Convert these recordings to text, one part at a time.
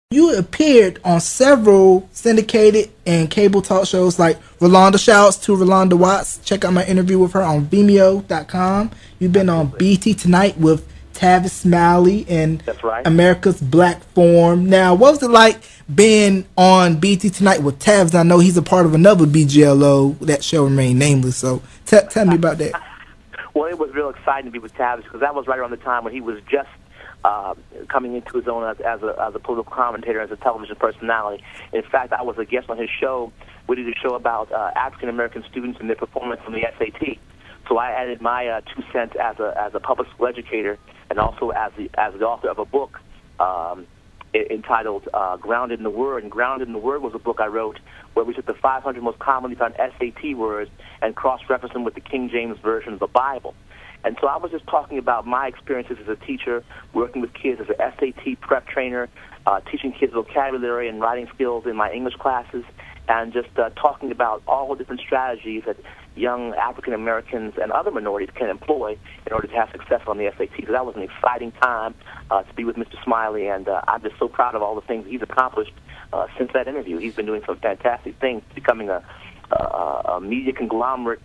You appeared on several syndicated and cable talk shows like Rolanda. Shouts to Rolanda Watts. Check out my interview with her on Vimeo.com. You've been on BT Tonight with Tavis Smiley and That's right. America's Black Forum. Now, what was it like being on BT Tonight with Tavis? I know he's a part of another BGLO. That show remained nameless. So tell me about that. Well, it was real exciting to be with Tavis because that was right around the time when he was just coming into his own as a political commentator, as a television personality. In fact, I was a guest on his show. We did a show about African American students and their performance on the SAT. So I added my 2 cents as a public school educator, and also as the author of a book entitled "Grounded in the Word." And "Grounded in the Word" was a book I wrote where we took the 500 most commonly found SAT words and cross-referenced them with the King James Version of the Bible. And so I was just talking about my experiences as a teacher, working with kids as an SAT prep trainer, teaching kids vocabulary and writing skills in my English classes, and just talking about all the different strategies that young African Americans and other minorities can employ in order to have success on the SAT. So that was an exciting time to be with Mr. Smiley, and I'm just so proud of all the things he's accomplished since that interview. He's been doing some fantastic things, becoming a media conglomerate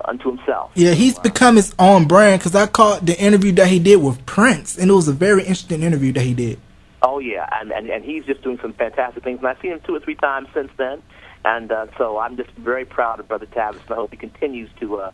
unto himself. Yeah, he's become his own brand, because I caught the interview that he did with Prince, and it was a very interesting interview that he did. Oh, yeah, and he's just doing some fantastic things, and I've seen him 2 or 3 times since then, and so I'm just very proud of Brother Tavis, and I hope he continues to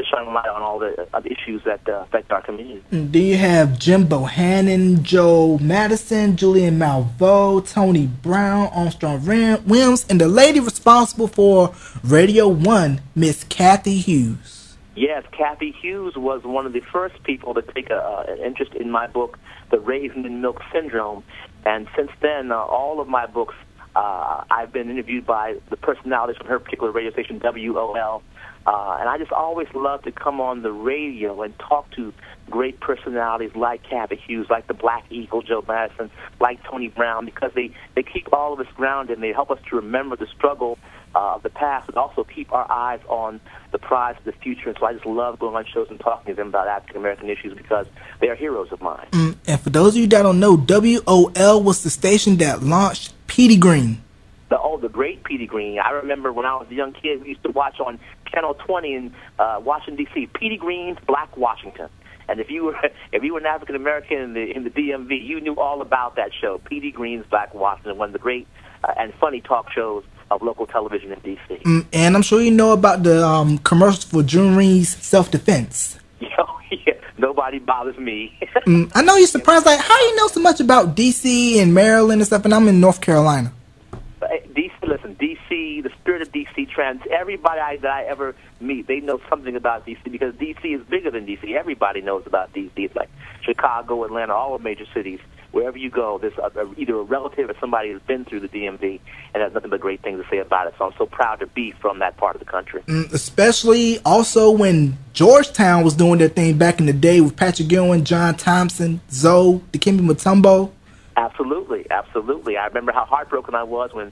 shine light on all the issues that affect our community. Do you have Jim Bohannon, Joe Madison, Julian Malveaux, Tony Brown, Armstrong Williams, and the lady responsible for Radio 1, Miss Kathy Hughes? Yes, Kathy Hughes was one of the first people to take an interest in my book, The Raisin in Milk Syndrome, and since then, all of my books, I've been interviewed by the personalities from her particular radio station, WOL, and I just always love to come on the radio and talk to great personalities like Kathy Hughes, like the Black Eagle, Joe Madison, like Tony Brown, because they keep all of us grounded and they help us to remember the struggle of the past, but also keep our eyes on the prize of the future. And so I just love going on shows and talking to them about African American issues because they are heroes of mine. And for those of you that don't know, WOL was the station that launched Petey Green. The great Petey Green. I remember when I was a young kid, we used to watch on Channel 20 in Washington, D.C., Petey Green's Black Washington. And if you were an African American in the DMV, you knew all about that show, Petey Green's Black Washington, one of the great and funny talk shows of local television in D.C. And I'm sure you know about the commercials for Junri's self-defense. Yeah, nobody bothers me. I know you're surprised, like, how do you know so much about D.C. and Maryland and stuff, and I'm in North Carolina? D.C., the spirit of D.C. trends. Everybody that I ever meet, they know something about D.C. because D.C. is bigger than D.C. Everybody knows about D.C. It's like Chicago, Atlanta, all the major cities. Wherever you go, there's either a relative or somebody who's been through the DMV and has nothing but great things to say about it. So I'm so proud to be from that part of the country. Especially also when Georgetown was doing their thing back in the day with Patrick Gillen, John Thompson, Zoe, Dikembe Mutombo. Absolutely. I remember how heartbroken I was when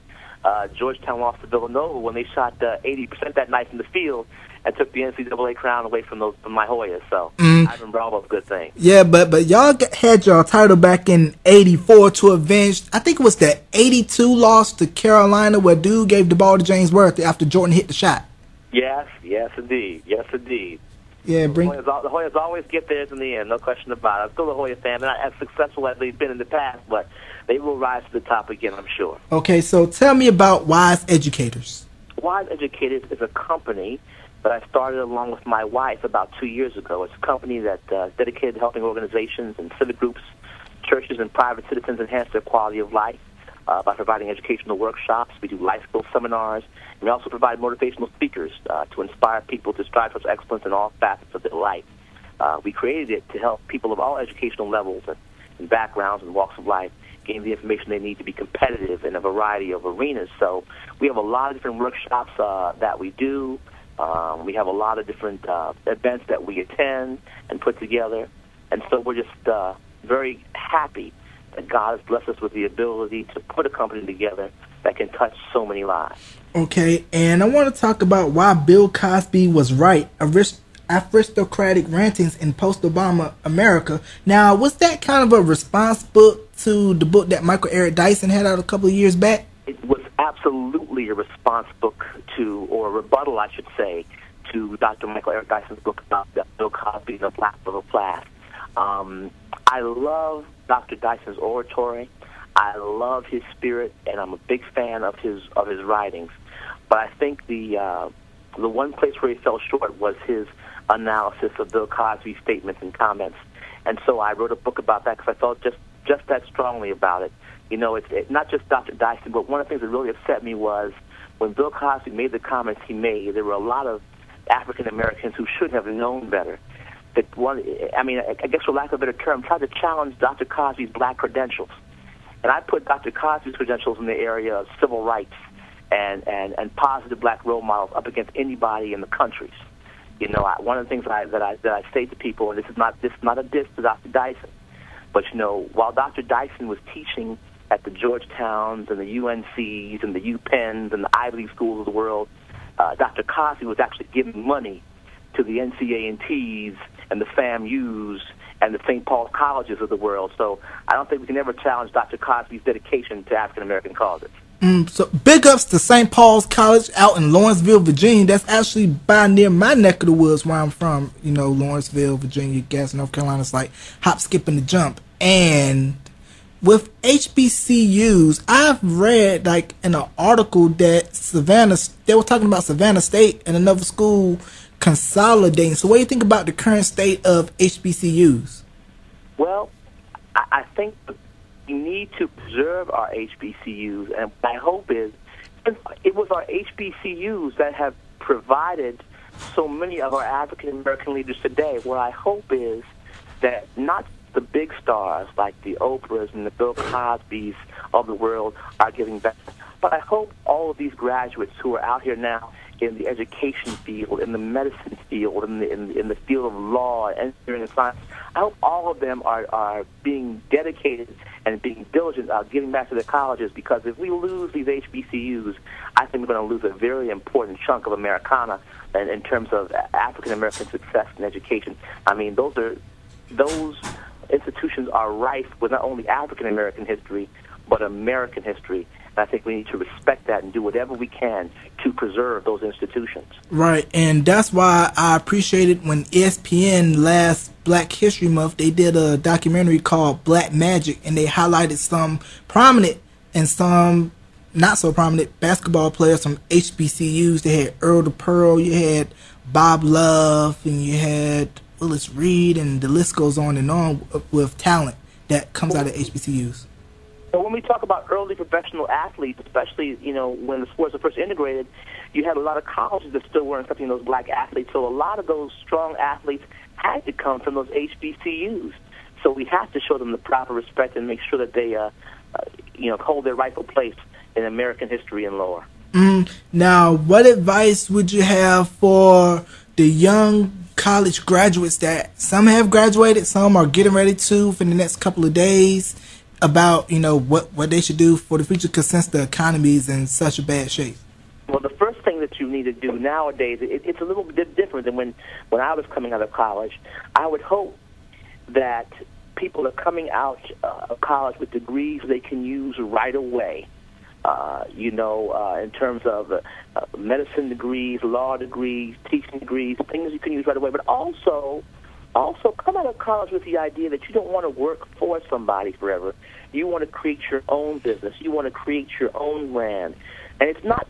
Georgetown lost to Villanova when they shot 80% that night in the field and took the NCAA crown away from my Hoyas. So I remember all those good things. Yeah, but y'all had y'all title back in '84 to avenge, I think it was the '82 loss to Carolina where dude gave the ball to James Worthy after Jordan hit the shot. Yes, indeed. Yeah, the Hoyas always get theirs in the end, no question about it. I'm still a Hoya fan, not as successful as they've been in the past, but they will rise to the top again, I'm sure. Okay, so tell me about Wise Educators. Wise Educators is a company that I started along with my wife about 2 years ago. It's a company that is dedicated to helping organizations and civic groups, churches, and private citizens enhance their quality of life by providing educational workshops. We do life skills seminars. And we also provide motivational speakers to inspire people to strive towards excellence in all facets of their life. We created it to help people of all educational levels and backgrounds and walks of life gain the information they need to be competitive in a variety of arenas. So we have a lot of different workshops that we do. We have a lot of different events that we attend and put together. And so we're just very happy that God has blessed us with the ability to put a company together that can touch so many lives. Okay, and I want to talk about why Bill Cosby was right. Aristocratic Rantings in Post-Obama America. Now, was that kind of a response book to the book that Michael Eric Dyson had out a couple of years back? It was absolutely a response book to, or a rebuttal, I should say, to Dr. Michael Eric Dyson's book about Bill Cosby and the black middle class. I love Dr. Dyson's oratory. I love his spirit, and I'm a big fan of his writings. But I think the one place where he fell short was his analysis of Bill Cosby's statements and comments. And so I wrote a book about that because I felt just that strongly about it. You know, it's not just Dr. Dyson, but one of the things that really upset me was when Bill Cosby made the comments he made, there were a lot of African Americans who should have known better. I guess for lack of a better term, tried to challenge Dr. Cosby's black credentials. And I put Dr. Cosby's credentials in the area of civil rights and positive black role models up against anybody in the countries. You know, one of the things that I say to people, and this is not a diss to Dr. Dyson, but you know, while Dr. Dyson was teaching at the Georgetowns and the UNCs and the UPenns and the Ivy League schools of the world, Dr. Cosby was actually giving money to the NCA&Ts and the FAMUs and the St. Paul's colleges of the world. So I don't think we can ever challenge Dr. Cosby's dedication to African-American causes. So big ups to St. Paul's College out in Lawrenceville, Virginia. That's actually by near my neck of the woods where I'm from. You know, Lawrenceville, Virginia, Gadsden, North Carolina. It's like hop, skip, and a jump. And with HBCUs, I've read like in an article that they were talking about Savannah State and another school consolidating. So what do you think about the current state of HBCUs? Well, I think we need to preserve our HBCUs, and my hope is it was our HBCUs that have provided so many of our African-American leaders today. What I hope is that not the big stars like the Oprahs and the Bill Cosbys of the world are giving back, but I hope all of these graduates who are out here now in the education field, in the medicine field, in the field of law, engineering, and science, I hope all of them are being dedicated and being diligent about giving back to their colleges, because if we lose these HBCUs, I think we're going to lose a very important chunk of Americana in terms of African-American success in education. I mean, those institutions are rife with not only African-American history, but American history. And I think we need to respect that and do whatever we can to preserve those institutions. Right, and that's why I appreciated when ESPN last Black History Month, they did a documentary called Black Magic, and they highlighted some prominent and some not so prominent basketball players from HBCUs. They had Earl the Pearl, you had Bob Love, and you had Willis Reed, and the list goes on and on with talent that comes out of HBCUs. So when we talk about early professional athletes, especially, you know, when the sports were first integrated, you had a lot of colleges that still weren't accepting those black athletes. So a lot of those strong athletes had to come from those HBCUs. So we have to show them the proper respect and make sure that they, hold their rightful place in American history and lore. Now, what advice would you have for the young college graduates that some have graduated, some are getting ready to for the next couple of days, about, you know, what they should do for the future, because since the economy is in such a bad shape? Well, the first thing that you need to do nowadays, it's a little bit different than when I was coming out of college. I would hope that people are coming out of college with degrees they can use right away. In terms of medicine degrees, law degrees, teaching degrees, things you can use right away. But also come out of college with the idea that you don't want to work for somebody forever. You want to create your own business. You want to create your own brand. And it's not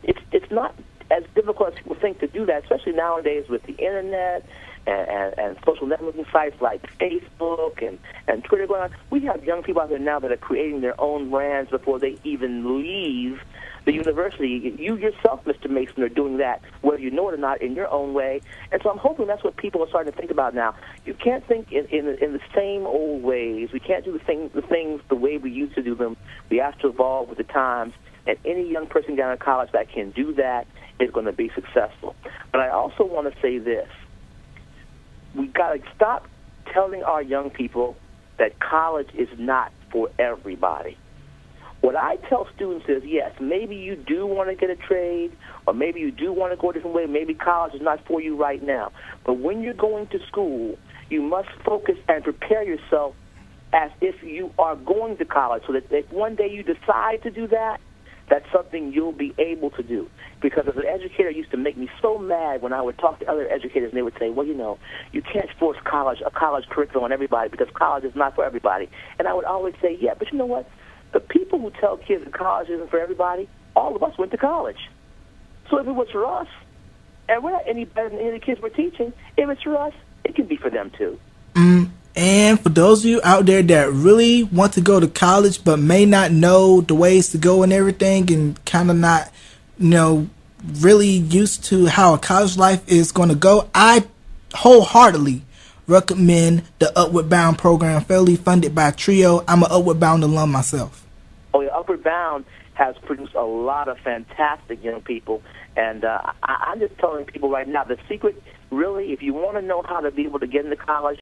as difficult as people think to do that, especially nowadays with the internet and social networking sites like Facebook and Twitter going on. We have young people out there now that are creating their own brands before they even leave the university. You yourself, Mr. Mason, are doing that, whether you know it or not, in your own way. And so I'm hoping that's what people are starting to think about now. You can't think in the same old ways. We can't do the things the way we used to do them. We have to evolve with the times. And any young person down in college that can do that is going to be successful. But I also want to say this. We've got to stop telling our young people that college is not for everybody. What I tell students is, yes, maybe you do want to get a trade, or maybe you do want to go a different way. Maybe college is not for you right now. But when you're going to school, you must focus and prepare yourself as if you are going to college, so that if one day you decide to do that, that's something you'll be able to do. Because as an educator, it used to make me so mad when I would talk to other educators, and they would say, well, you can't force a college curriculum on everybody because college is not for everybody. And I would always say, yeah, but you know what? The people who tell kids that college isn't for everybody, all of us went to college. So if it was for us, and we're not any better than any of the kids we're teaching, if it's for us, it can be for them too. And for those of you out there that really want to go to college but may not know the ways to go and everything, and kind of not, really used to how a college life is going to go, I wholeheartedly recommend the Upward Bound program, fairly funded by Trio. I'm an Upward Bound alum myself. Oh, yeah, Upward Bound has produced a lot of fantastic young people, and I'm just telling people right now, the secret, really, if you want to know how to be able to get into college,